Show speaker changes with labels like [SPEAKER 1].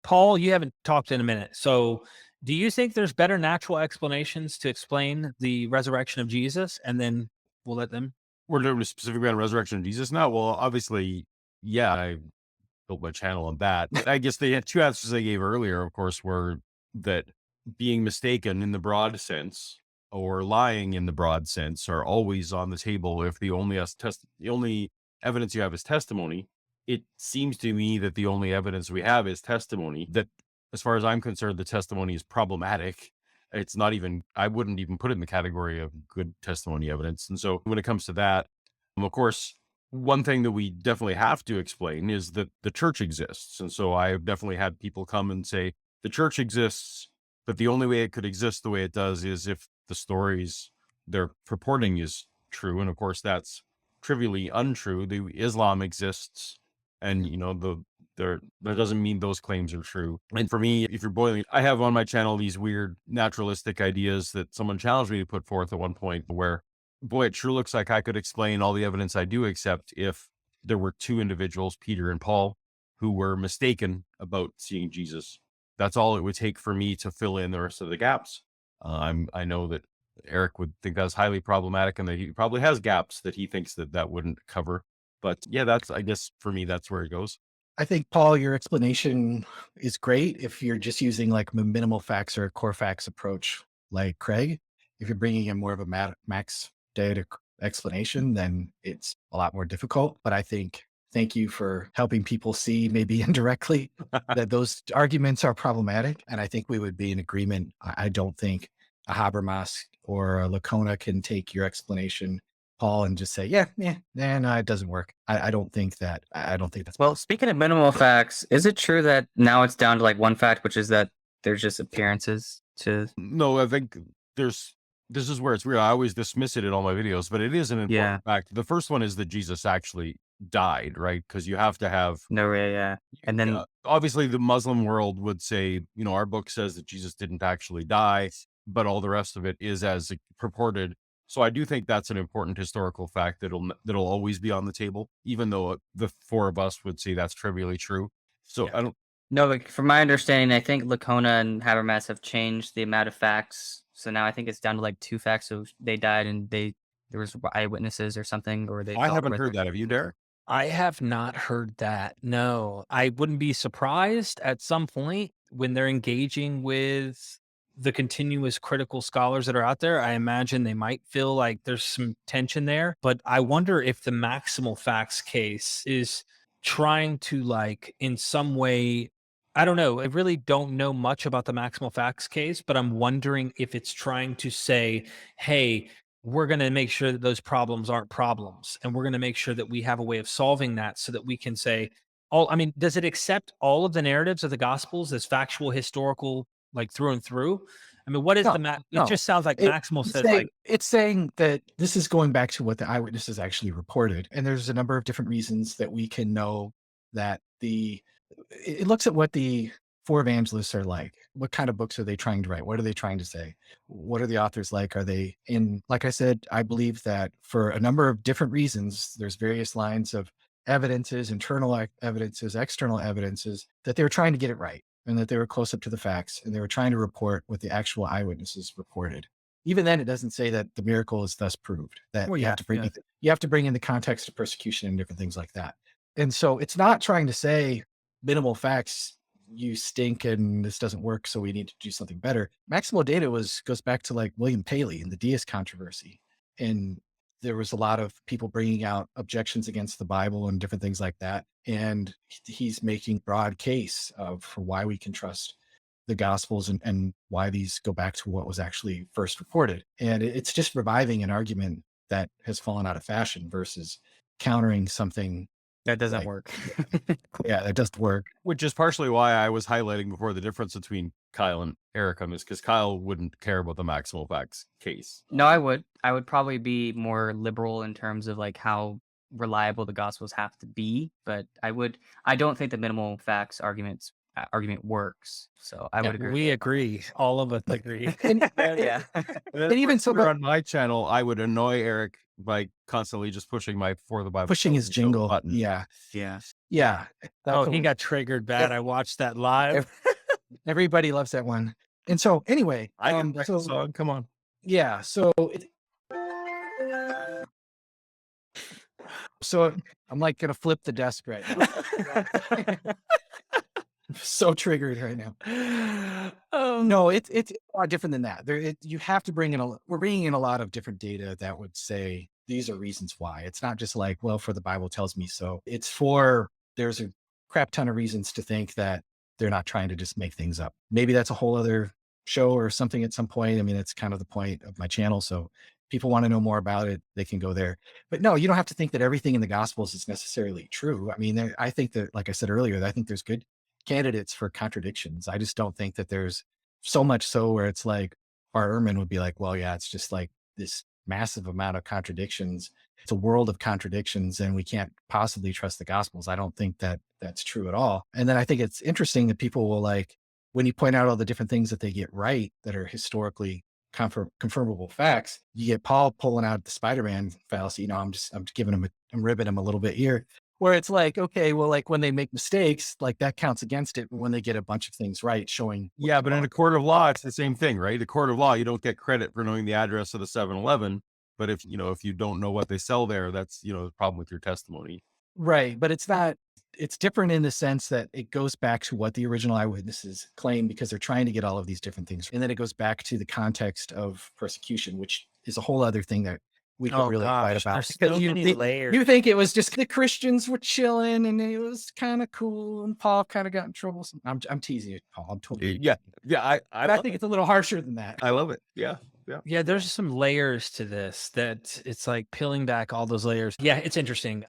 [SPEAKER 1] Paul, you haven't talked in a minute. So, do you think there's better natural explanations to explain the resurrection of Jesus? And then we'll let them.
[SPEAKER 2] We're doing specifically on resurrection of Jesus now. Well, obviously, yeah, I built my channel on that. I guess the two answers I gave earlier, of course, were that being mistaken in the broad sense or lying in the broad sense are always on the table if the only evidence you have is testimony. It seems to me that the only evidence we have is testimony. That, as far as I'm concerned, the testimony is problematic. It's not even, I wouldn't even put it in the category of good testimony evidence. And so when it comes to that, of course, one thing that we definitely have to explain is that the church exists. And so I've definitely had people come and say, the church exists, but the only way it could exist the way it does is if the stories they're purporting is true. And of course, that's trivially untrue. The Islam exists, and that doesn't mean those claims are true. And for me, if you're boiling, I have on my channel these weird naturalistic ideas that someone challenged me to put forth at one point where, boy, it sure looks like I could explain all the evidence I do accept if there were two individuals, Peter and Paul, who were mistaken about seeing Jesus. That's all it would take for me to fill in the rest of the gaps. I know that Erik would think that's highly problematic and that he probably has gaps that he thinks that wouldn't cover. But yeah, I guess for me, that's where it goes.
[SPEAKER 3] I think, Paul, your explanation is great if you're just using like a minimal facts or a core facts approach like Craig. If you're bringing in more of a max data explanation, then it's a lot more difficult. But I think, thank you for helping people see, maybe indirectly, that those arguments are problematic. And I think we would be in agreement. I don't think a Habermas or a Lacona can take your explanation, Paul, and just say, no, it doesn't work. I don't think that's
[SPEAKER 4] Well, speaking of minimal facts, is it true that now it's down to like one fact, which is that there's just appearances to?
[SPEAKER 2] No, I think this is where it's real. I always dismiss it in all my videos, but it is an important fact. The first one is that Jesus actually died, right? Because you have to have
[SPEAKER 4] Yeah. And then
[SPEAKER 2] obviously the Muslim world would say, our book says that Jesus didn't actually die, but all the rest of it is as purported. So I do think that's an important historical fact that'll always be on the table, even though the four of us would say that's trivially true. So I don't.
[SPEAKER 4] No, but from my understanding, I think Lacona and Habermas have changed the amount of facts. So now I think it's down to like two facts. So they died and there was eyewitnesses or something, or they.
[SPEAKER 2] I haven't heard that. Have you, Derek?
[SPEAKER 1] I have not heard that. No, I wouldn't be surprised at some point when they're engaging with the continuous critical scholars that are out there. I imagine they might feel like there's some tension there, but I wonder if the maximal facts case is trying to, like, in some way, I don't know. I really don't know much about the maximal facts case, but I'm wondering if it's trying to say, hey, we're going to make sure that those problems aren't problems. And we're going to make sure that we have a way of solving that so that we can say, does it accept all of the narratives of the Gospels as factual, historical, like through and through? I mean, what is it just sounds like Maximal says
[SPEAKER 3] it's saying that this is going back to what the eyewitnesses actually reported. And there's a number of different reasons that we can know that it looks at what the four evangelists are like. What kind of books are they trying to write? What are they trying to say? What are the authors like? Are they in, like I said, I believe that for a number of different reasons, there's various lines of evidences, internal evidences, external evidences, that they were trying to get it right and that they were close up to the facts and they were trying to report what the actual eyewitnesses reported. Even then, it doesn't say that the miracle is thus proved, that you have to bring in the context of persecution and different things like that. And so it's not trying to say minimal facts, you stink and this doesn't work, so we need to do something better. Maximal data goes back to like William Paley and the deist controversy. And there was a lot of people bringing out objections against the Bible and different things like that. And he's making broad case for why we can trust the Gospels and why these go back to what was actually first reported. And it's just reviving an argument that has fallen out of fashion versus countering something
[SPEAKER 4] that doesn't work.
[SPEAKER 3] Yeah, that doesn't work.
[SPEAKER 2] Which is partially why I was highlighting before the difference between Kyle and Erik on this, because Kyle wouldn't care about the maximal facts case.
[SPEAKER 4] No, I would. I would probably be more liberal in terms of like how reliable the Gospels have to be, but I don't think the minimal facts argument works. So I would agree.
[SPEAKER 1] We agree. All of us agree.
[SPEAKER 4] Yeah.
[SPEAKER 3] And even so,
[SPEAKER 2] on my channel, I would annoy Erik by constantly just pushing my For the Bible,
[SPEAKER 3] pushing his jingle
[SPEAKER 2] button.
[SPEAKER 3] Yeah. Yeah. That's
[SPEAKER 1] Oh,
[SPEAKER 3] the
[SPEAKER 1] he
[SPEAKER 3] one.
[SPEAKER 1] got triggered bad. I watched that live.
[SPEAKER 3] Everybody loves that one. And so anyway,
[SPEAKER 2] I can write the
[SPEAKER 3] so
[SPEAKER 2] song. Come on.
[SPEAKER 3] yeah, so I'm like gonna flip the desk right now. I'm so triggered right now. No, it's a lot different than that. You have to bring in we're bringing in a lot of different data that would say these are reasons why. It's not just like, well, for the Bible tells me so. There's a crap ton of reasons to think that they're not trying to just make things up. Maybe that's a whole other show or something at some point. I mean, it's kind of the point of my channel. So people want to know more about it, they can go there. But no, you don't have to think that everything in the Gospels is necessarily true. I mean, I think that, like I said earlier, I think there's good candidates for contradictions. I just don't think that there's so much so where it's like our Ehrman would be like, well, yeah, it's just like this massive amount of contradictions. It's a world of contradictions and we can't possibly trust the Gospels. I don't think that that's true at all. And then I think it's interesting that people will like, when you point out all the different things that they get right that are historically confirmable facts, you get Paul pulling out the Spider-Man fallacy. You know, I'm giving him, I'm ribbing him a little bit here, where it's like, okay, well, like when they make mistakes, like that counts against it. But when they get a bunch of things right, showing.
[SPEAKER 2] Yeah, but in a court of law, it's the same thing, right? A court of law, you don't get credit for knowing the address of the 7-Eleven. But if you don't know what they sell there, that's, the problem with your testimony.
[SPEAKER 3] Right. But it's different in the sense that it goes back to what the original eyewitnesses claim because they're trying to get all of these different things. And then it goes back to the context of persecution, which is a whole other thing that we don't really fight about.
[SPEAKER 1] There's
[SPEAKER 3] Because
[SPEAKER 1] so many layers.
[SPEAKER 3] you think it was just the Christians were chilling and it was kind of cool and Paul kind of got in trouble. I'm teasing you, Paul. I'm totally.
[SPEAKER 2] Yeah.
[SPEAKER 3] I think it's a little harsher than that.
[SPEAKER 2] I love it. Yeah.
[SPEAKER 1] Yeah, there's some layers to this that it's like peeling back all those layers. Yeah, it's interesting.